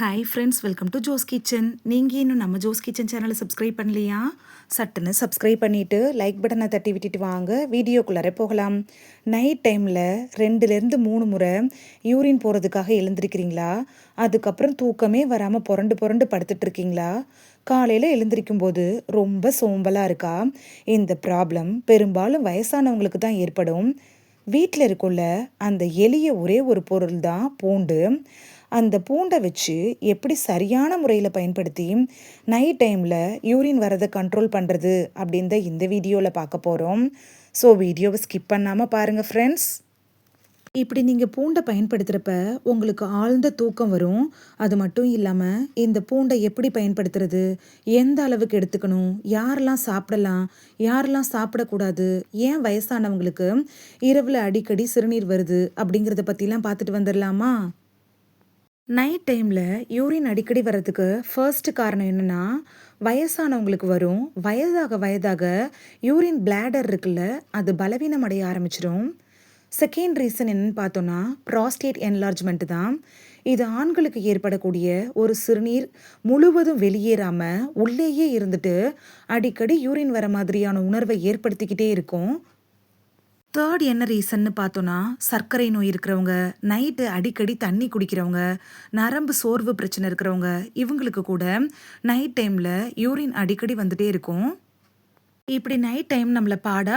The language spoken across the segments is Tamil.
Hi friends, welcome to Jo's kitchen. நீங்கள் இன்னும் நம்ம ஜோஸ் கிச்சன் சேனலை சப்ஸ்கிரைப் பண்ணலையா? சட்டுன்னு சப்ஸ்கிரைப் பண்ணிவிட்டு லைக் பட்டனை தட்டி விட்டுட்டு வாங்க, வீடியோக்குள்ளார போகலாம். நைட் டைமில் 2லேருந்து 3 முறை யூரின் போகிறதுக்காக எழுந்திருக்கிறீங்களா? அதுக்கப்புறம் தூக்கமே வராமல் புரண்டு புரண்டு படுத்துட்ருக்கீங்களா? காலையில் எழுந்திருக்கும் போது ரொம்ப சோம்பலாக இருக்கா? இந்த ப்ராப்ளம் பெரும்பாலும் வயசானவங்களுக்கு தான் ஏற்படும். வீட்டில் இருக்குள்ள அந்த எளிய ஒரே ஒரு பொருள் தான் பூண்டு. அந்த பூண்டை வச்சு எப்படி சரியான முறையில் பயன்படுத்தி நைட் டைமில் யூரின் வரதை கண்ட்ரோல் பண்ணுறது அப்படின்னு தான் இந்த வீடியோவில் பார்க்க போகிறோம். ஸோ வீடியோவை ஸ்கிப் பண்ணாமல் பாருங்கள் ஃப்ரெண்ட்ஸ். இப்படி நீங்கள் பூண்டை பயன்படுத்துகிறப்ப உங்களுக்கு ஆழ்ந்த தூக்கம் வரும். அது மட்டும் இல்லாமல் இந்த பூண்டை எப்படி பயன்படுத்துறது, எந்த அளவுக்கு எடுத்துக்கணும், யாரெல்லாம் சாப்பிடலாம், யாரெல்லாம் சாப்பிடக்கூடாது, ஏன் வயசானவங்களுக்கு இரவில் அடிக்கடி சிறுநீர் வருது அப்படிங்கிறத பற்றிலாம் பார்த்துட்டு வந்துடலாமா? நைட் டைமில் யூரின் அடிக்கடி வர்றதுக்கு ஃபர்ஸ்ட் காரணம் என்னென்னா, வயசானவங்களுக்கு வரும். வயதாக வயதாக யூரின் பிளாடர் இருக்குல்ல, அது பலவீனம் அடைய ஆரம்பிச்சிடும். செகண்ட் ரீசன் என்னன்னு பார்த்தோன்னா, ப்ராஸ்டேட் என்லார்ஜ்மெண்ட் தான். இது ஆண்களுக்கு ஏற்படக்கூடிய ஒரு சிறுநீர் முழுவதும் வெளியேறாமல் உள்ளேயே இருந்துட்டு அடிக்கடி யூரின் வர மாதிரியான உணர்வை ஏற்படுத்திக்கிட்டே இருக்கும். தேர்ட் என்ன ரீசன்னு பார்த்தோன்னா, சர்க்கரை நோய் இருக்கிறவங்க, நைட்டு அடிக்கடி தண்ணி குடிக்கிறவங்க, நரம்பு சோர்வு பிரச்சனை இருக்கிறவங்க, இவங்களுக்கு கூட நைட் டைமில் யூரின் அடிக்கடி வந்துட்டே இருக்கும். இப்படி நைட் டைம் நம்மளை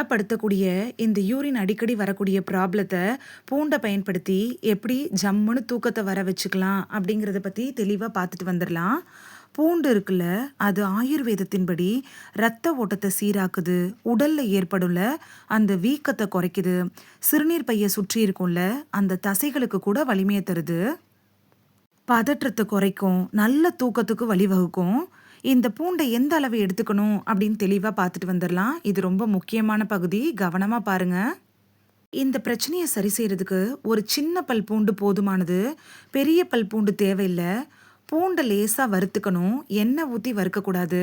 படுத்தக்கூடிய இந்த யூரின் அடிக்கடி வரக்கூடிய ப்ராப்ளத்தை பூண்டை பயன்படுத்தி எப்படி ஜம்முன்னு தூக்கத்தை வர வச்சுக்கலாம் அப்படிங்கிறத பற்றி தெளிவாக பார்த்துட்டு வந்துடலாம். பூண்டு இருக்குல்ல, அது ஆயுர்வேதத்தின்படி இரத்த ஓட்டத்தை சீராக்குது, உடல்ல ஏற்படும்ல அந்த வீக்கத்தை குறைக்குது, சிறுநீர் பையை சுற்றி இருக்கும்ல அந்த தசைகளுக்கு கூட வலிமையை தருது, பதற்றத்தை குறைக்கும், நல்ல தூக்கத்துக்கு வழிவகுக்கும். இந்த பூண்டை எந்த அளவு எடுத்துக்கணும் அப்படின்னு தெளிவாக பார்த்துட்டு வந்துடலாம். இது ரொம்ப முக்கியமான பகுதி, கவனமாக பாருங்க. இந்த பிரச்சனையை சரி செய்யறதுக்கு ஒரு சின்ன பல் பூண்டு போதுமானது, பெரிய பல் பூண்டு தேவையில்லை. பூண்டை லேசாக வறுத்துக்கணும், எண்ணெய் ஊற்றி வறுக்கக்கூடாது.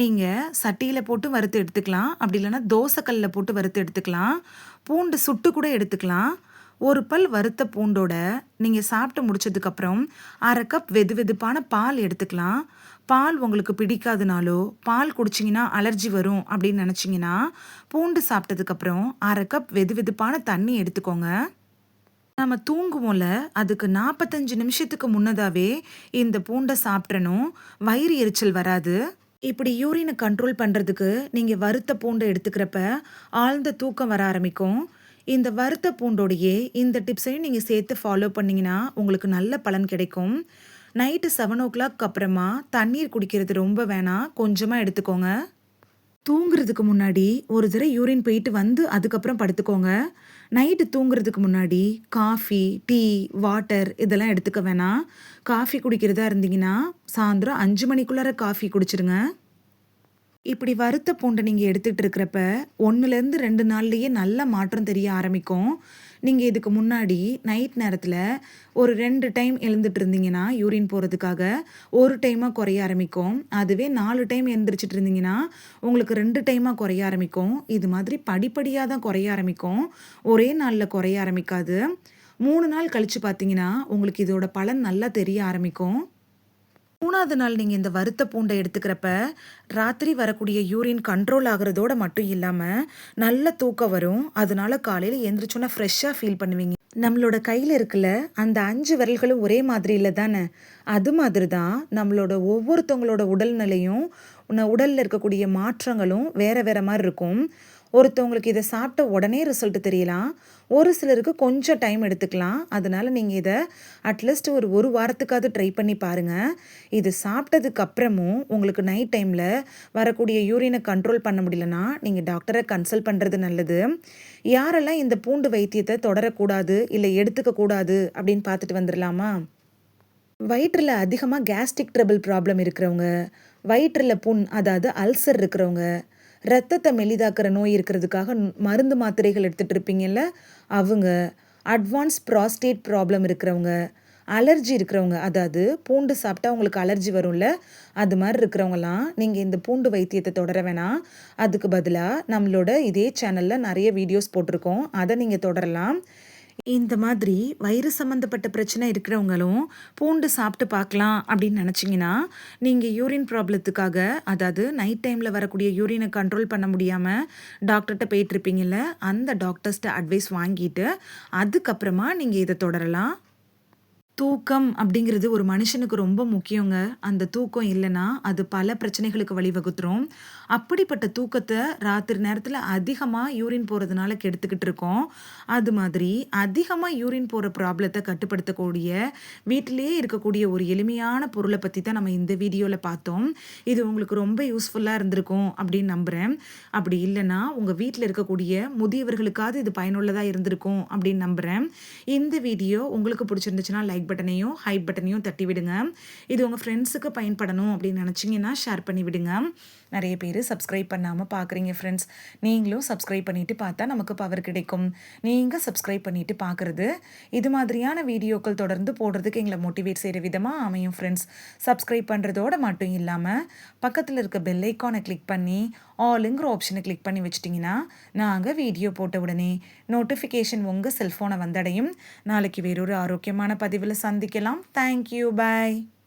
நீங்கள் சட்டியில் போட்டு வறுத்து எடுத்துக்கலாம், அப்படி இல்லைன்னா தோசைக்கல்லில் போட்டு வறுத்து எடுத்துக்கலாம். பூண்டு சுட்டு கூட எடுத்துக்கலாம். ஒரு பல் வறுத்த பூண்டோட நீங்கள் சாப்பிட்டு முடிச்சதுக்கப்புறம் 1/2 கப் வெது வெதுப்பான பால் எடுத்துக்கலாம். பால் உங்களுக்கு பிடிக்காதுனாலோ, பால் குடிச்சிங்கன்னா அலர்ஜி வரும் அப்படின்னு நினச்சிங்கன்னா, பூண்டு சாப்பிட்டதுக்கப்புறம் 1/2 கப் வெது வெதுப்பான தண்ணி எடுத்துக்கோங்க. நம்ம தூங்குவோம்ல, அதுக்கு 45 நிமிஷத்துக்கு முன்னதாகவே இந்த பூண்டை சாப்பிட்றணும். வயிறு எரிச்சல் வராது. இப்படி யூரினை கண்ட்ரோல் பண்ணுறதுக்கு நீங்கள் வறுத்த பூண்டை எடுத்துக்கிறப்ப ஆழ்ந்த தூக்கம் வர ஆரம்பிக்கும். இந்த வறுத்த பூண்டோடையே இந்த டிப்ஸையும் நீங்கள் சேர்த்து ஃபாலோ பண்ணிங்கன்னா உங்களுக்கு நல்ல பலன் கிடைக்கும். நைட்டு 7 o'clock அப்புறமா தண்ணீர் குடிக்கிறது ரொம்ப வேணாம், கொஞ்சமாக எடுத்துக்கோங்க. தூங்குறதுக்கு முன்னாடி ஒரு தடவை யூரின் போயிட்டு வந்து அதுக்கப்புறம் படுத்துக்கோங்க. நைட்டு தூங்குறதுக்கு முன்னாடி காஃபி, டீ, வாட்டர் இதெல்லாம் எடுத்துக்க வேணாம். காஃபி குடிக்கிறதா இருந்தீங்கன்னா சாயந்தரம் 5 மணிக்குள்ளார காஃபி குடிச்சிருங்க. இப்படி வறுத்த பூண்டை நீங்கள் எடுத்துகிட்டு இருக்கிறப்ப 1லேருந்து 2 நாள்லேயே நல்ல மாற்றம் தெரிய ஆரம்பிக்கும். நீங்கள் இதுக்கு முன்னாடி நைட் நேரத்தில் ஒரு 2 டைம் எழுந்துட்டு இருந்தீங்கன்னா யூரின் போகிறதுக்காக, ஒரு டைமாக குறைய ஆரம்பிக்கும். அதுவே 4 டைம் எழுந்திரிச்சிட்டு இருந்தீங்கன்னா உங்களுக்கு 2 டைமாக குறைய ஆரம்பிக்கும். இது மாதிரி படிப்படியாக தான் குறைய ஆரம்பிக்கும், ஒரே நாளில் குறைய ஆரம்பிக்காது. 3 நாள் கழித்து பார்த்தீங்கன்னா உங்களுக்கு இதோட பலன் நல்லா தெரிய ஆரம்பிக்கும். 3வது நாள் நீங்கள் இந்த வறுத்த பூண்டை எடுத்துக்கிறப்ப ராத்திரி வரக்கூடிய யூரின் கண்ட்ரோல் ஆகுறதோட மட்டும் இல்லாமல் நல்ல தூக்கம் வரும். அதனால காலையில் எழுந்திரிச்சோன்னா ஃப்ரெஷ்ஷாக ஃபீல் பண்ணுவீங்க. நம்மளோட கையில் இருக்குல்ல, அந்த 5 விரல்களும் ஒரே மாதிரி இல்லை தானே? அது மாதிரி தான் நம்மளோட ஒவ்வொருத்தவங்களோட உடல்நிலையும் உடலில் இருக்கக்கூடிய மாற்றங்களும் வேறு வேறு மாதிரி இருக்கும். ஒருத்தவங்களுக்கு இதை சாப்பிட்ட உடனே ரிசல்ட் தெரியலாம், ஒரு சிலருக்கு கொஞ்சம் டைம் எடுத்துக்கலாம். அதனால் நீங்கள் இதை அட்லீஸ்ட் ஒரு வாரத்துக்காவது ட்ரை பண்ணி பாருங்கள். இது சாப்பிட்டதுக்கு அப்புறமும் உங்களுக்கு நைட் டைமில் வரக்கூடிய யூரினை கண்ட்ரோல் பண்ண முடியலன்னா நீங்கள் டாக்டரை கன்சல்ட் பண்ணுறது நல்லது. யாரெல்லாம் இந்த பூண்டு வைத்தியத்தை தொடரக்கூடாது இல்லை எடுத்துக்கக்கூடாது அப்படின்னு பார்த்துட்டு வந்துடலாமா? வயிற்றில் அதிகமாக கேஸ்ட்ரிக் ட்ரபிள் ப்ராப்ளம் இருக்கிறவங்க, வயிற்றில் புண் அதாவது அல்சர் இருக்கிறவங்க, ரத்தத்தை மெலிதாக்குற நோய் இருக்கிறதுக்காக மருந்து மாத்திரைகள் எடுத்துகிட்டு இருப்பீங்கல்ல அவங்க, அட்வான்ஸ் ப்ராஸ்டேட் ப்ராப்ளம் இருக்கிறவங்க, அலர்ஜி இருக்கிறவங்க, அதாவது பூண்டு சாப்பிட்டா உங்களுக்கு அலர்ஜி வரும்ல அது மாதிரி இருக்கிறவங்கலாம் நீங்கள் இந்த பூண்டு வைத்தியத்தை தொடர வேணாம். அதுக்கு பதிலாக நம்மளோட இதே சேனலில் நிறைய வீடியோஸ் போட்டிருக்கோம், அதை நீங்கள் தொடரலாம். இந்த மாதிரி வயிறு சம்மந்தப்பட்ட பிரச்சனை இருக்கிறவங்களும் பூண்டு சாப்பிட்டு பார்க்கலாம் அப்படின்னு நினச்சிங்கன்னா, நீங்கள் யூரின் ப்ராப்ளத்துக்காக அதாவது நைட் டைமில் வரக்கூடிய யூரினை கண்ட்ரோல் பண்ண முடியாமல் டாக்டர்கிட்ட போயிட்டுருப்பீங்கள்ல, அந்த டாக்டர்ஸ்ட்ட அட்வைஸ் வாங்கிட்டு அதுக்கப்புறமா நீங்கள் இதை தொடரலாம். தூக்கம் அப்படிங்கிறது ஒரு மனுஷனுக்கு ரொம்ப முக்கியங்க. அந்த தூக்கம் இல்லைன்னா, அது பல பிரச்சனைகளுக்கு வழிவகுத்துரும். அப்படிப்பட்ட தூக்கத்த ராத்திரி நேரத்தில அதிகமா யூரின் போறதுனால கெடுத்துக்கிட்டு இருக்கோம். அது மாதிரி அதிகமா யூரின் போற ப்ராப்ளத்த கட்டுப்படுத்தக்கூடிய, வீட்டிலேயே இருக்கக்கூடிய ஒரு எளிமையான பொருள பத்தி தான் நம்ம இந்த வீடியோல பார்த்தோம். இது உங்களுக்கு ரொம்ப யூஸ்ஃபுல்லா இருந்திருக்கும் அப்படின்னு நம்புறேன். அப்படி இல்லன்னா, உங்க வீட்ல இருக்கக்கூடிய முதியவர்களுக்காவது இது பயனுள்ளதா இருந்திருக்கும் அப்படின்னு நம்புறேன். இந்த வீடியோ உங்களுக்கு பிடிச்சிருந்துச்சுன்னா லைக் பட்டனையும், ஹைப் பட்டனையும் தட்டி விடுங்க. இது உங்க ஃப்ரெண்ட்ஸுக்கு பயன்படணும் அப்படின்னு நினச்சிங்கன்னா ஷேர் பண்ணி விடுங்க. நிறைய பேர் சப்ஸ்கிரைப் பண்ணாமல் பார்க்குறீங்க ஃப்ரெண்ட்ஸ். நீங்களும் சப்ஸ்கிரைப் பண்ணிவிட்டு பார்த்தா நமக்கு பவர் கிடைக்கும். நீங்கள் சப்ஸ்கிரைப் பண்ணிவிட்டு பார்க்குறது இது மாதிரியான வீடியோக்கள் தொடர்ந்து போடுறதுக்கு எங்களை மோட்டிவேட் செய்கிற விதமாக அமையும் ஃப்ரெண்ட்ஸ். சப்ஸ்கிரைப் பண்ணுறதோடு மட்டும் இல்லாமல் பக்கத்தில் இருக்க பெல் ஐக்கானை கிளிக் பண்ணி ஆளுங்கிற ஆப்ஷனை கிளிக் பண்ணி வச்சிட்டிங்கன்னா நாங்கள் வீடியோ போட்ட உடனே நோட்டிஃபிகேஷன் உங்கள் செல்ஃபோனை வந்தடையும். நாளைக்கு வேறொரு ஆரோக்கியமான பதிவில் சந்திக்கலாம். தேங்க்யூ, பாய்.